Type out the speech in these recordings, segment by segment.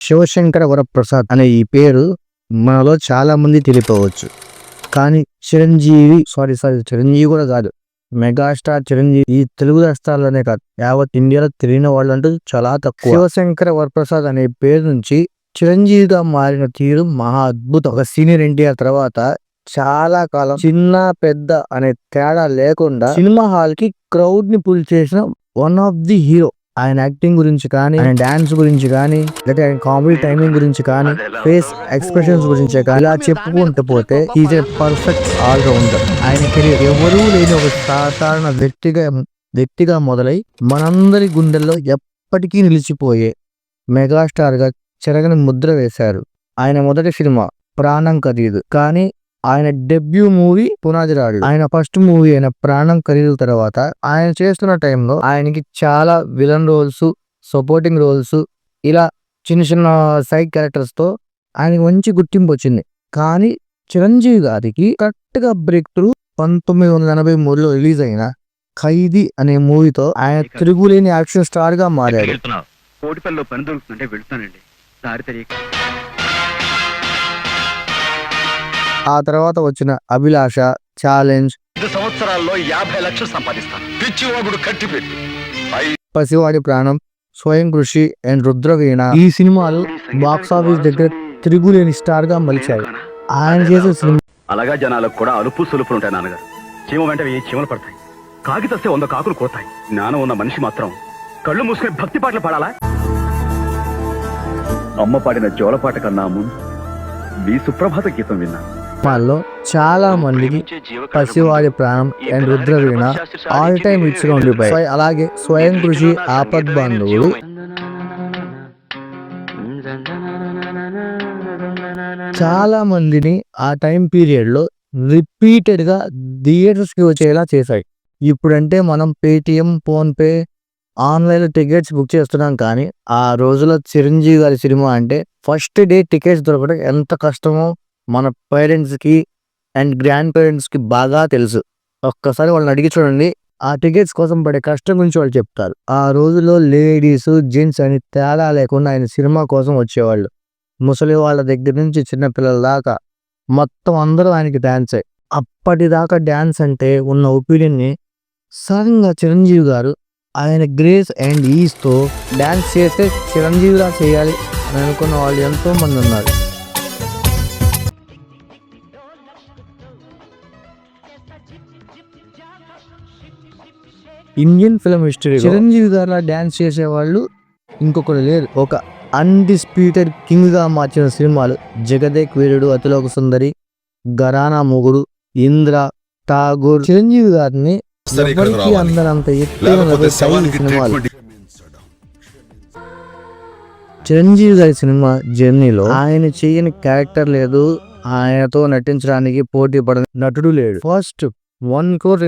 శివశంకర వరప్రసాద్ అనే ఈ పేరు మనలో చాలా మంది తెలియవచ్చు. కానీ చిరంజీవి కూడా కాదు, మెగాస్టార్ చిరంజీవి ఈ తెలుగు రాష్ట్రాల్లోనే కాదు యావత్ ఇండియాలో తెలియని వాళ్ళు అంటూ చాలా తక్కువ. శివశంకర వరప్రసాద్ అనే పేరు నుంచి చిరంజీవిగా మారిన తీరు మహా అద్భుతం. ఒక సీనియర్ ఎన్టీఆర్ తర్వాత చాలా కాలం చిన్న పెద్ద అనే తేడా లేకుండా సినిమా హాల్ కి క్రౌడ్ ని పుల్ చేసిన వన్ ఆఫ్ ది హీరో. ఆయన యాక్టింగ్ గురించి కానీ, ఆయన డాన్స్ గురించి కానీ, లేదా ఆయన కామెడీ టైమింగ్ గురించి కానీ, ఫేస్ ఎక్స్ప్రెషన్స్ గురించి కానీ, ఇలా చెప్పుకుంటూ పోతే is a perfect all rounder. ఆయన కెరీర్ ఎవరూ లేని ఒక సాధారణ వ్యక్తిగా మొదలై మనందరి గుండెల్లో ఎప్పటికీ నిలిచిపోయే మెగాస్టార్ గా చెరగని ముద్ర వేశారు. ఆయన మొదటి సినిమా ప్రాణం ఖరీదు, కానీ ఆయన డెబ్యూ మూవీ పునాది రాడు. ఆయన ఫస్ట్ మూవీ అయిన ప్రాణం ఖరీదు తర్వాత ఆయన చేస్తున్న టైంలో ఆయనకి చాలా విలన్ రోల్స్, సపోర్టింగ్ రోల్స్, ఇలా చిన్న చిన్న సైడ్ క్యారెక్టర్స్ తో ఆయనకి మంచి గుర్తింపు వచ్చింది. కానీ చిరంజీవి గారికి కరెక్ట్ గా బ్రేక్ త్రూ 1983లో రిలీజ్ అయిన ఖైదీ అనే మూవీతో ఆయన తిరుగులేని యాక్షన్ స్టార్ గా మారాడు. ఆ తర్వాత వచ్చిన అభిలాష, ఛాలెంజ్, 5 సంవత్సరాల్లో 50 లక్షలు సంపాదిస్తాను, పిచ్చివాగుడు కట్టిపెట్టి, పసివాడి ప్రాణం, స్వయం కృషి అండ్ రుద్రవీణ ఈ సినిమాలు బాక్స్ ఆఫీస్ దగ్గర తిరుగులేని స్టార్ గా మలిచాయి. ఆయన చేసే సినిమా అలాగా జనాలకు కూడా అలుపు సులుపులు ఉంటాయి నాన్నగారు. చీమ వెంట చీమలు పడతాయి, కాగితస్తే 100 కాకులు కోతాయి. జ్ఞానం ఉన్న మనిషి మాత్రం కళ్ళు మూసుకుని భక్తి పాటలు పాడాలా? అమ్మ పాడిన జోలపాట కన్నా ముందు మీ సుప్రభాత గీతం విన్నా. సినిమాల్లో చాలా మందికి పసివాడి ప్రాణం and Rudraveena all time hits గా ఉండిపోయాయి. అలాగే స్వయం కృషి, ఆపద్బాంధవుడు చాలా మందిని ఆ టైం పీరియడ్ లో రిపీటెడ్ గా థియేటర్స్ కి వచ్చేలా చేశాయి. ఇప్పుడంటే మనం Paytm, phone pay, online tickets book చేస్తున్నాం. కానీ ఆ రోజులో చిరంజీవి గారి సినిమా అంటే ఫస్ట్ డే టికెట్స్ దొరకడం ఎంత కష్టమో మన పేరెంట్స్ కి అండ్ గ్రాండ్ పేరెంట్స్ కి బాగా తెలుసు. ఒక్కసారి వాళ్ళని అడిగి చూడండి, ఆ టికెట్స్ కోసం పడే కష్టం గురించి వాళ్ళు చెప్తారు. ఆ రోజుల్లో లేడీస్, జెంట్స్ అని తేడా లేకుండా ఆయన సినిమా కోసం వచ్చేవాళ్ళు. ముసలి వాళ్ళ దగ్గర నుంచి చిన్నపిల్లల దాకా మొత్తం అందరూ ఆయనకి డాన్స్. అప్పటిదాకా డాన్స్ అంటే ఉన్న ఒపీనియన్ ని సడన్ గా చిరంజీవి గారు ఆయన గ్రేస్ అండ్ ఈజ్ తో డాన్స్ చేస్తే చిరంజీవిలా చేయాలి అని అనుకున్న వాళ్ళు ఎంతో మంది ఉన్నారు. ఇండియన్ ఫిల్మ్ హిస్టరీ చిరంజీవి గారు డాన్స్ చేసేవాళ్ళు ఇంకొకరు లేరు. ఒక అన్డిస్ప్యూటెడ్ కింగ్ గా మార్చిన సినిమాలు జగదేక్ వీరుడు, అతిలోక సుందరి, ఘరానా మొగుడు, ఇంద్ర, ఠాగూర్. చిరంజీవి గారిని ఎవరికి అందరంత ఎత్తుగా సినిమాలు. చిరంజీవి గారి సినిమా జర్నీలో ఆయన చేయని క్యారెక్టర్ లేదు, ఆయనతో నటించడానికి పోటీ పడిన నటుడు లేడు. ఫస్ట్ 1 crore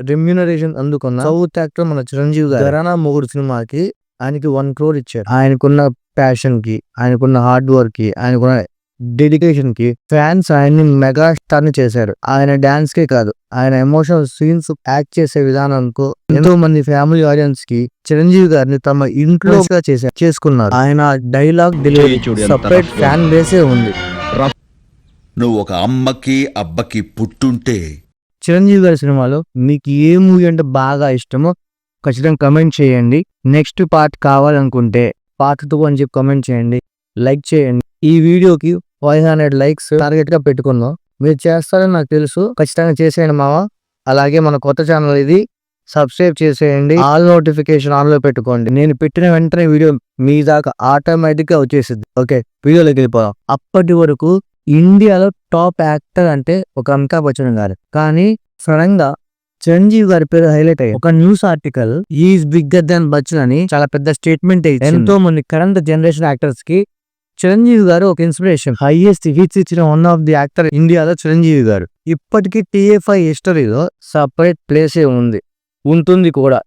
రెమ్యూనరేషన్ అందుకున్న సౌత్ యాక్టర్ మన చిరంజీవి గారు. ఘరానా మొగుడు సినిమాకి ఆయనకి 1 crore ఇచ్చారు. ఆయనకున్న ప్యాషన్ కి, ఆయనకున్న హార్డ్ వర్క్ కి, ఆయనకున్న డెడికేషన్ కి ఫ్యాన్స్ ఆయన్ని మెగాస్టార్ ని చేశారు. ఆయన డాన్స్ కే కాదు, ఆయన ఎమోషనల్ సీన్స్ యాక్ట్ చేసే విధానంతో ఎంతో మంది ఫ్యామిలీ ఆడియన్స్ కి చిరంజీవి గారిని తమ ఇంట్లో చేసుకున్నారు. ఆయన డైలాగ్ డెలివరీ సపరేట్ ఫ్యాన్ బేసే ఉంది. నువ్వు ఒక అమ్మకి అబ్బకి పుట్టుంటే. చిరంజీవి గారి సినిమాలో మీకు ఏ మూవీ అంటే బాగా ఇష్టమో ఖచ్చితంగా కమెంట్ చేయండి. నెక్స్ట్ పార్ట్ కావాలనుకుంటే పార్ట్ 2 అని చెప్పి కమెంట్ చేయండి, లైక్ చేయండి. ఈ వీడియోకి 500 లైక్స్ టార్గెట్ గా పెట్టుకుందాం. మీరు చేస్తారని నాకు తెలుసు, ఖచ్చితంగా చేసేయండి మావా. అలాగే మన కొత్త ఛానల్ ఇది, సబ్స్క్రైబ్ చేసేయండి, ఆల్ నోటిఫికేషన్ ఆన్ లో పెట్టుకోండి. నేను పెట్టిన వెంటనే వీడియో మీ దాకా ఆటోమేటిక్ గా వచ్చేసింది. ఓకే, వీడియోలోకి వెళ్ళిపోదాం. అప్పటి వరకు ఇండియాలో టాప్ యాక్టర్ అంటే ఒక అమితాబ్ బచ్చన్ గారు. కానీ సడన్ గా చిరంజీవి గారి పేరు హైలైట్ అయ్యి ఒక news article is bigger than Bachchan అని చాలా పెద్ద స్టేట్మెంట్ అయ్యి ఎంతో మంది కరెంట్ జనరేషన్ యాక్టర్స్ కి చిరంజీవి గారు ఒక ఇన్స్పిరేషన్. హైయెస్ట్ హిట్స్ ఇచ్చిన వన్ ఆఫ్ ది యాక్టర్ ఇండియాలో చిరంజీవి గారు. ఇప్పటికీ TFI హిస్టరీలో సపరేట్ ప్లేసే ఉంటుంది కూడా.